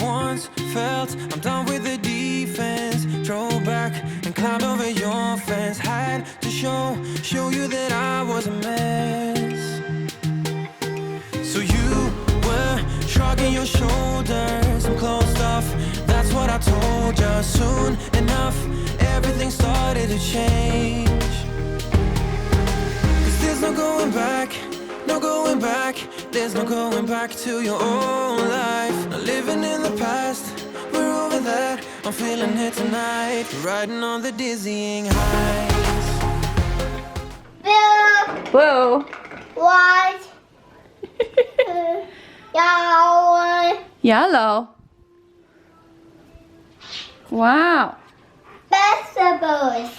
once felt. I'm done with the defense. Drove back and climbed over your fence. Had to show you that I was a mess. So you were shrugging your shoulders. I'm closed off, that's what I told you. Soon enough, everything started to change. Cause there's no going back, no going back. There's no going back to your old life. Not living in the past, we're over that. I'm feeling it tonight, riding on the dizzying highs. Blue. White. Yellow. Yellow. Wow. Vegetables.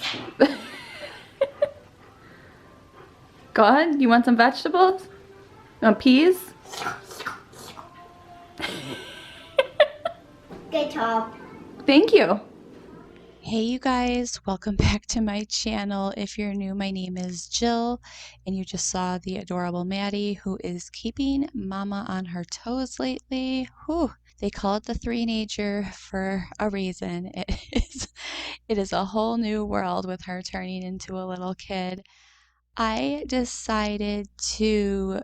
Go ahead. You want some vegetables? You want peas? Good job. Thank you. Hey you guys, welcome back to my channel. If you're new, my name is Jill, and you just saw the adorable Maddie, who is keeping Mama on her toes lately. Whew. They call it the three-nager for a reason. It is a whole new world with her turning into a little kid. I decided to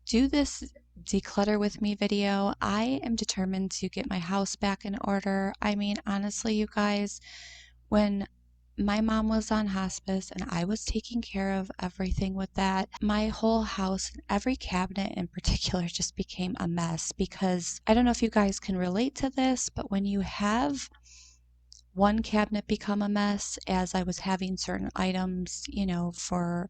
do this declutter with me video. I am determined to get my house back in order. I mean, honestly, you guys, when my mom was on hospice and I was taking care of everything with that, my whole house and every cabinet in particular just became a mess. Because I don't know if you guys can relate to this, but when you have one cabinet become a mess, as I was having certain items, for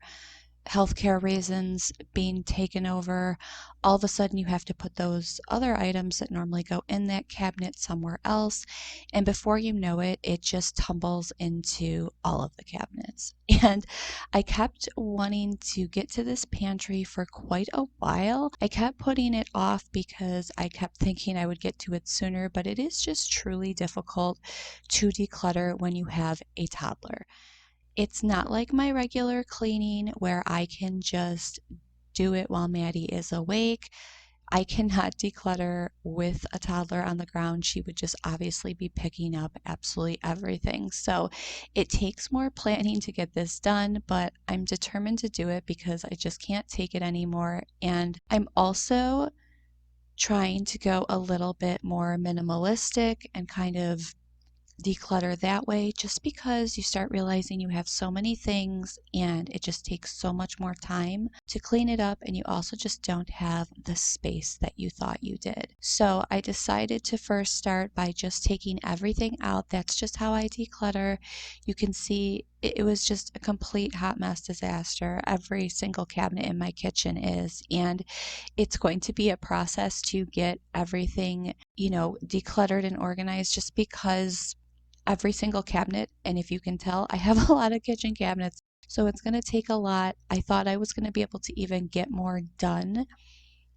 healthcare reasons being taken over, all of a sudden you have to put those other items that normally go in that cabinet somewhere else, and before you know it, it just tumbles into all of the cabinets. And I kept wanting to get to this pantry for quite a while. I kept putting it off because I kept thinking I would get to it sooner, but it is just truly difficult to declutter when you have a toddler. It's not like my regular cleaning where I can just do it while Maddie is awake. I cannot declutter with a toddler on the ground. She would just obviously be picking up absolutely everything. So it takes more planning to get this done, but I'm determined to do it because I just can't take it anymore. And I'm also trying to go a little bit more minimalistic and kind of declutter that way, just because you start realizing you have so many things and it just takes so much more time to clean it up, and you also just don't have the space that you thought you did. So I decided to first start by just taking everything out. That's just how I declutter. You can see it was just a complete hot mess disaster. Every single cabinet in my kitchen is, and it's going to be a process to get everything, decluttered and organized, just because every single cabinet, and if you can tell, I have a lot of kitchen cabinets, so it's going to take a lot. I thought I was going to be able to even get more done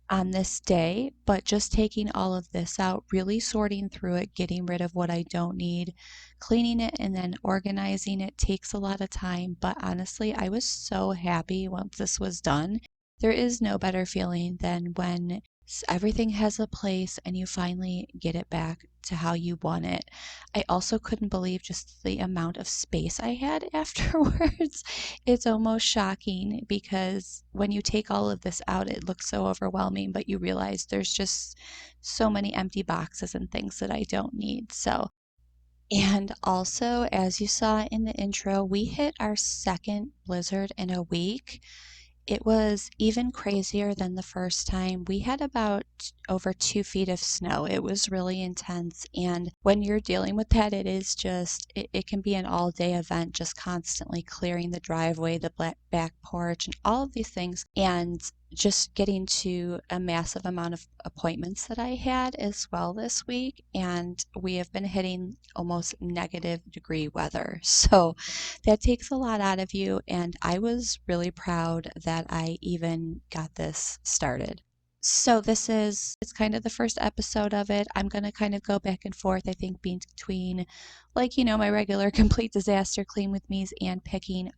on this day, but just taking all of this out, really sorting through it, getting rid of what I don't need, cleaning it, and then organizing it takes a lot of time. But honestly, I was so happy once this was done. There is no better feeling than when everything has a place and you finally get it back to how you want it. I also couldn't believe just the amount of space I had afterwards. It's almost shocking because when you take all of this out, it looks so overwhelming, but you realize there's just so many empty boxes and things that I don't need. And also, as you saw in the intro, we hit our second blizzard in a week. It was even crazier than the first time. We had about over 2 feet of snow. It was really intense. And when you're dealing with that, it can be an all day event, just constantly clearing the driveway, the back porch, and all of these things. And just getting to a massive amount of appointments that I had as well this week. And we have been hitting almost -degree weather. So that takes a lot out of you. And I was really proud that I even got this started. So it's kind of the first episode of it. I'm going to kind of go back and forth, I think, between my regular complete disaster clean with me's and picking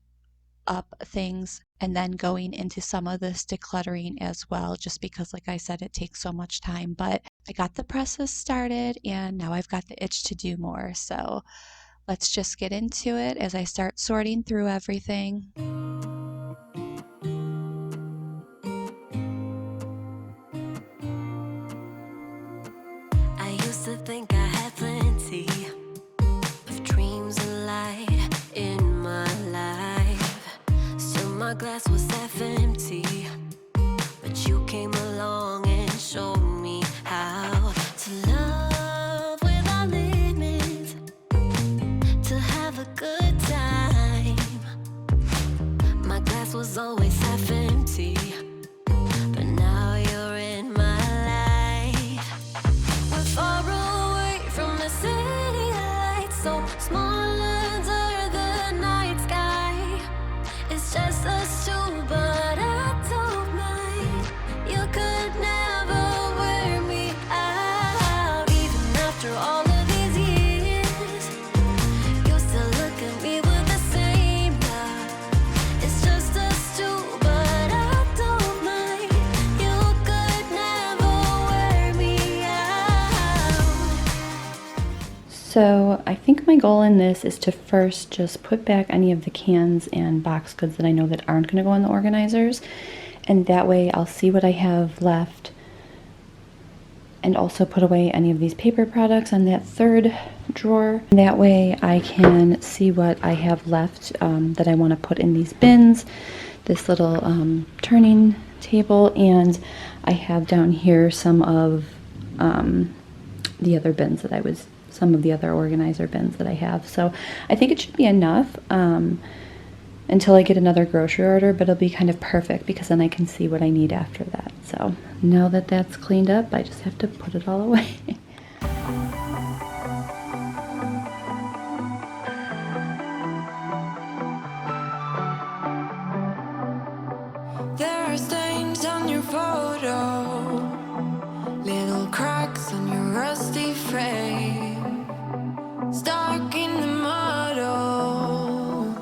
up things and then going into some of this decluttering as well, just because, like I said, it takes so much time. But I got the process started and now I've got the itch to do more. So let's just get into it as I start sorting through everything. I used to think I had plenty of dreams and light in my life, so my glass was half empty. But you came along and showed me how to love without limits, to have a good time. My glass was always half empty, but now you're in my life. We're far away from the city lights, so small under the night sky. It's just us two, but I don't mind. You could never wear me out. Even after all of these years, you still look at me with the same love. It's just us two, but I don't mind. You could never wear me out. So I think my goal in this is to first just put back any of the cans and box goods that I know that aren't going to go in the organizers, and that way I'll see what I have left, and also put away any of these paper products on that third drawer. That way I can see what I have left that I want to put in these bins, this little turning table, and I have down here some of the other bins that some of the other organizer bins that I have. So I think it should be enough until I get another grocery order, but it'll be kind of perfect because then I can see what I need after that. So now that that's cleaned up, I just have to put it all away. There are stains on your photo, little cracks on your rusty frame, stuck in the mud, oh,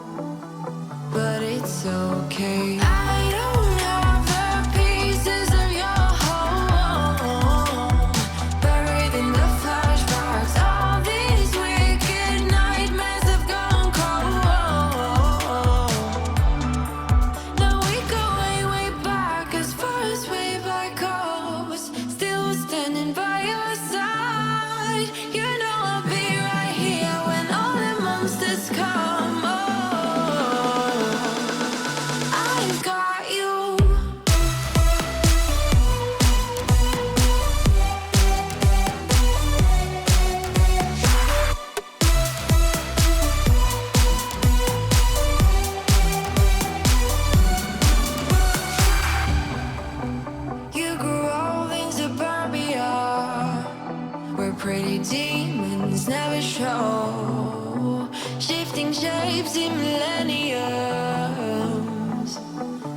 but it's okay. I don't have the pieces of your home buried in the flashbacks. All these wicked nightmares have gone cold. Now we go way, way back, as far as way back goes. Still standing by your side. You know I'll be right here when all the monsters come. Oh, I've got you. You grew old in suburbia, where pretty demons never show, shifting shapes in millenniums,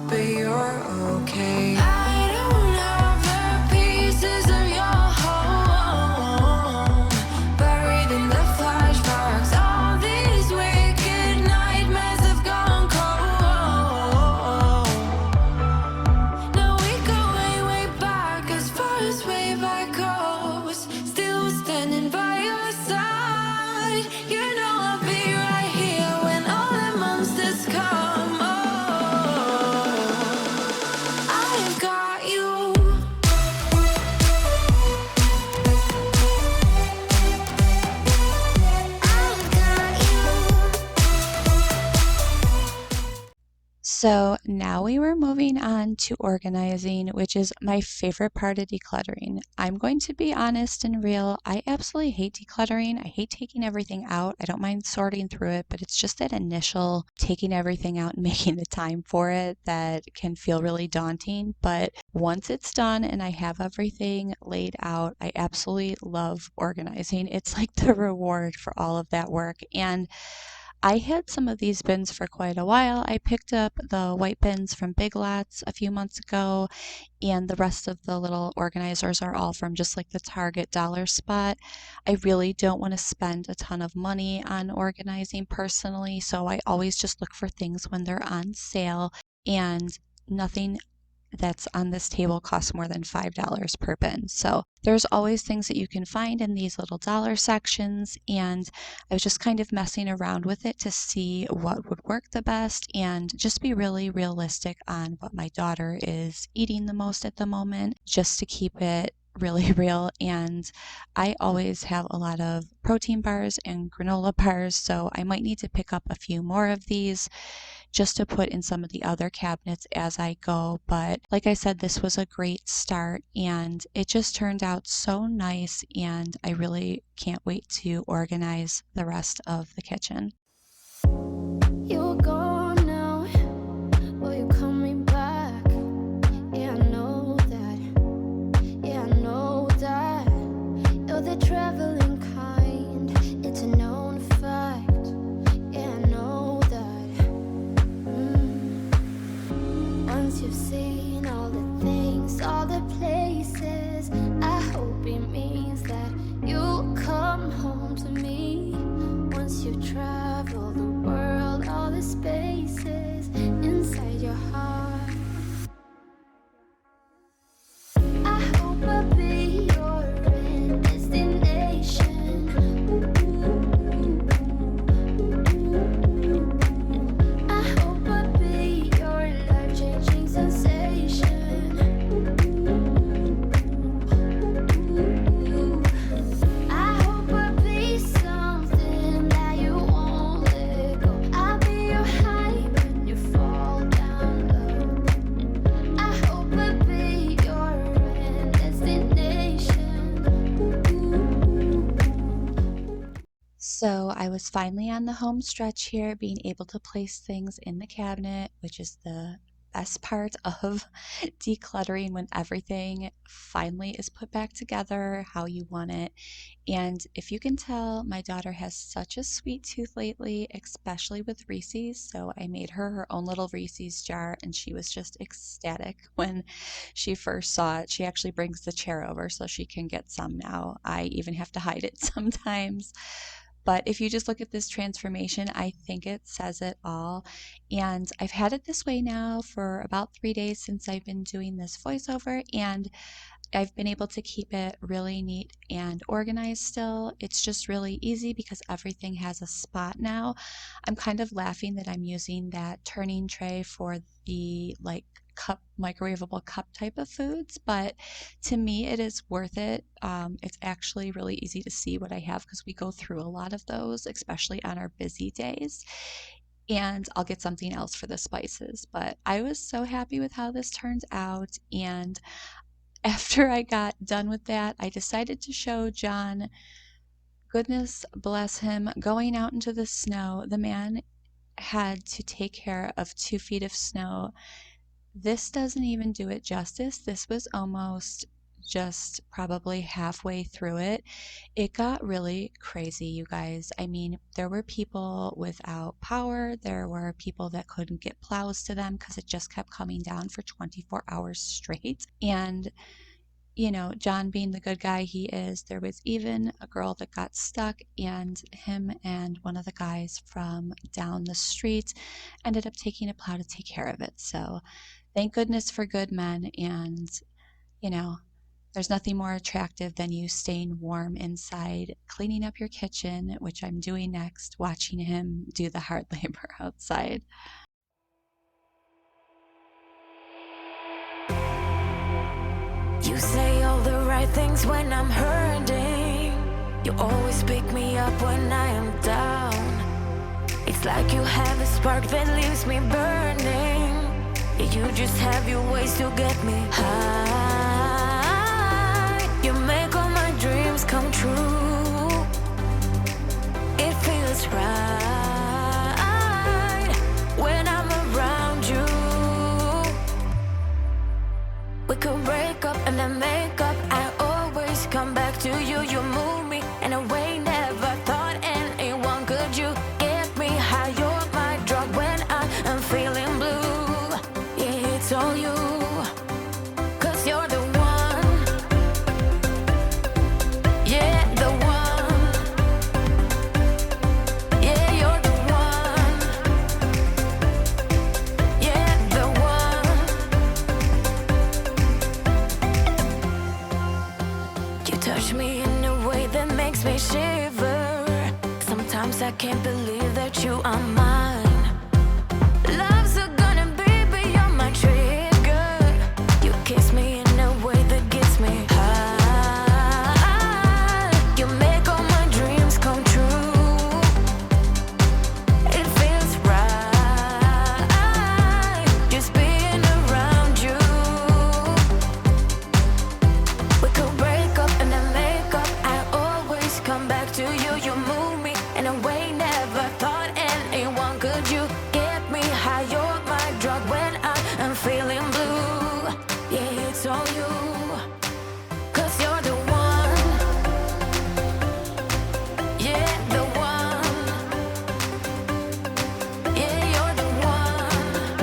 but you're okay. I don't have the pieces of your home buried in the flashbacks. All these wicked nightmares have gone cold. Now we go way, way back, as far as way back goes. Still standing by your side. You know I'll be right here when all the monsters come. Oh, I've got you. I've got you. So now we were moving on to organizing, which is my favorite part of decluttering. I'm going to be honest and real. I absolutely hate decluttering. I hate taking everything out. I don't mind sorting through it, but it's just that initial taking everything out and making the time for it that can feel really daunting. But once it's done and I have everything laid out, I absolutely love organizing. It's like the reward for all of that work. And I had some of these bins for quite a while. I picked up the white bins from Big Lots a few months ago, and the rest of the little organizers are all from just like the Target dollar spot. I really don't want to spend a ton of money on organizing personally, so I always just look for things when they're on sale, and nothing that's on this table costs more than $5 per bin. So there's always things that you can find in these little dollar sections, and I was just kind of messing around with it to see what would work the best and just be really realistic on what my daughter is eating the most at the moment, just to keep it really real. And I always have a lot of protein bars and granola bars, so I might need to pick up a few more of these just to put in some of the other cabinets as I go. But like I said, this was a great start and it just turned out so nice, and I really can't wait to organize the rest of the kitchen. You're gone now, but you're coming back. Yeah, I know that. Yeah, I know that. You're the traveling kind. It's a known fact. Yeah, I know that. Once you've seen all the things, all the places, I hope it means that you'll come home to me. Once you've traveled the world, all the spaces inside your heart, I hope I'll be your end destination. I hope I'll be your life-changing sensation. I hope I'll be something that you won't let go. I'll be your high when you fall down low. I hope I'll be your end destination. So I was finally on the home stretch here, being able to place things in the cabinet, which is the best part of decluttering, when everything finally is put back together how you want it. And if you can tell, my daughter has such a sweet tooth lately, especially with Reese's. So I made her her own little Reese's jar, and she was just ecstatic when she first saw it. She actually brings the chair over so she can get some now. I even have to hide it sometimes. But if you just look at this transformation, I think it says it all. And I've had it this way now for about 3 days since I've been doing this voiceover, and I've been able to keep it really neat and organized still. It's just really easy because everything has a spot now. I'm kind of laughing that I'm using that turning tray for the like cup, microwavable cup type of foods, but to me it is worth it. It's actually really easy to see what I have because we go through a lot of those, especially on our busy days. And I'll get something else for the spices, but I was so happy with how this turned out. And after I got done with that, I decided to show John, goodness bless him, going out into the snow. The man had to take care of 2 feet of snow. This doesn't even do it justice. This was almost just probably halfway through it. It got really crazy, you guys. I mean, there were people without power. There were people that couldn't get plows to them because it just kept coming down for 24 hours straight. And you know, John being the good guy he is, there was even a girl that got stuck, and him and one of the guys from down the street ended up taking a plow to take care of it. So thank goodness for good men. And, you know, there's nothing more attractive than you staying warm inside, cleaning up your kitchen, which I'm doing next, watching him do the hard labor outside. You say all the right things when I'm hurting. You always pick me up when I am down. It's like you have a spark that leaves me burning. Yeah, you just have your ways to get me high. You make all my dreams come true. It feels right when I'm around you. We could break up and then make up. I always come back to you. You move me in a way never thought anyone could. You get me high. 'cause I can't believe that you are mine. Love's a gonna be beyond my trigger. You kiss me in a way that gets me high. You make all my dreams come true. It feels right just being around you. We could break up and then make up. I always come back to you. You move me in a way never thought anyone could. You get me high, you're my drug when I am feeling blue. Yeah, it's all you, 'cause you're the one. Yeah, the one. Yeah, you're the one.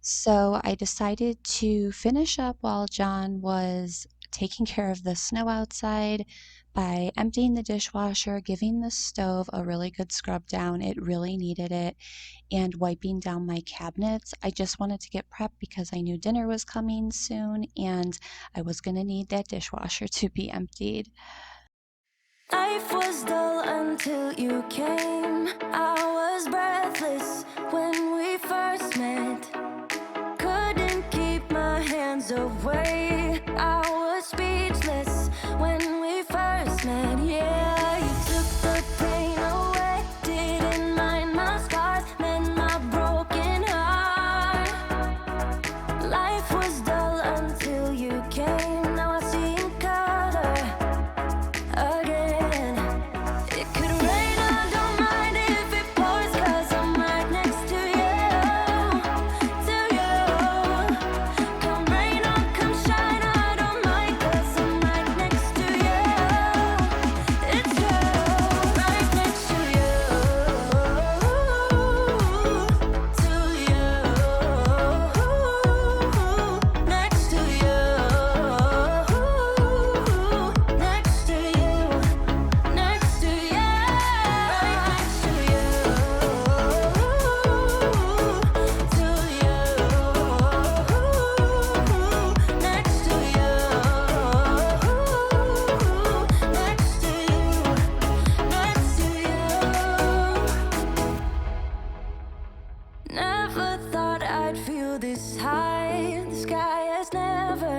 So I decided to finish up while John was taking care of the snow outside by emptying the dishwasher, giving the stove a really good scrub down. It really needed it. And wiping down my cabinets. I just wanted to get prepped because I knew dinner was coming soon and I was going to need that dishwasher to be emptied. Life was dull until you came. I was breathless when we first met. Couldn't keep my hands away. I was speechless when we first met. Yeah, you took the pain away. Didn't mind my scars, mend my broken heart. Life was dull until you came. Now I see in color again. It could rain, I don't mind if it pours, 'cause I'm right next to you, to you. Come rain or come shine, I don't mind, 'cause I'm right next to you. It's you, right next to you, to you, next to you, next to you. Next to you, right next to you, to you, next to you, next to you, next to you. Never thought I'd feel this high. The sky has never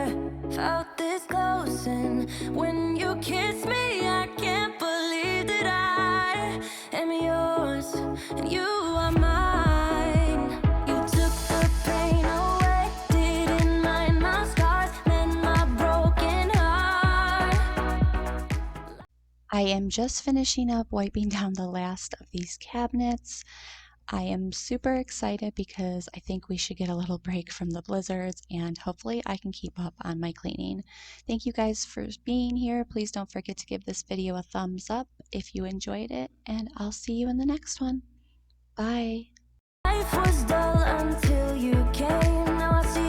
felt this close, and when you kiss me, I can't believe that I am yours and you are mine. You took the pain away, didn't mind my scars, mend my broken heart. I am just finishing up wiping down the last of these cabinets. I am super excited because I think we should get a little break from the blizzards and hopefully I can keep up on my cleaning. Thank you guys for being here. Please don't forget to give this video a thumbs up if you enjoyed it, and I'll see you in the next one. Bye. Life was dull until you came. Now I see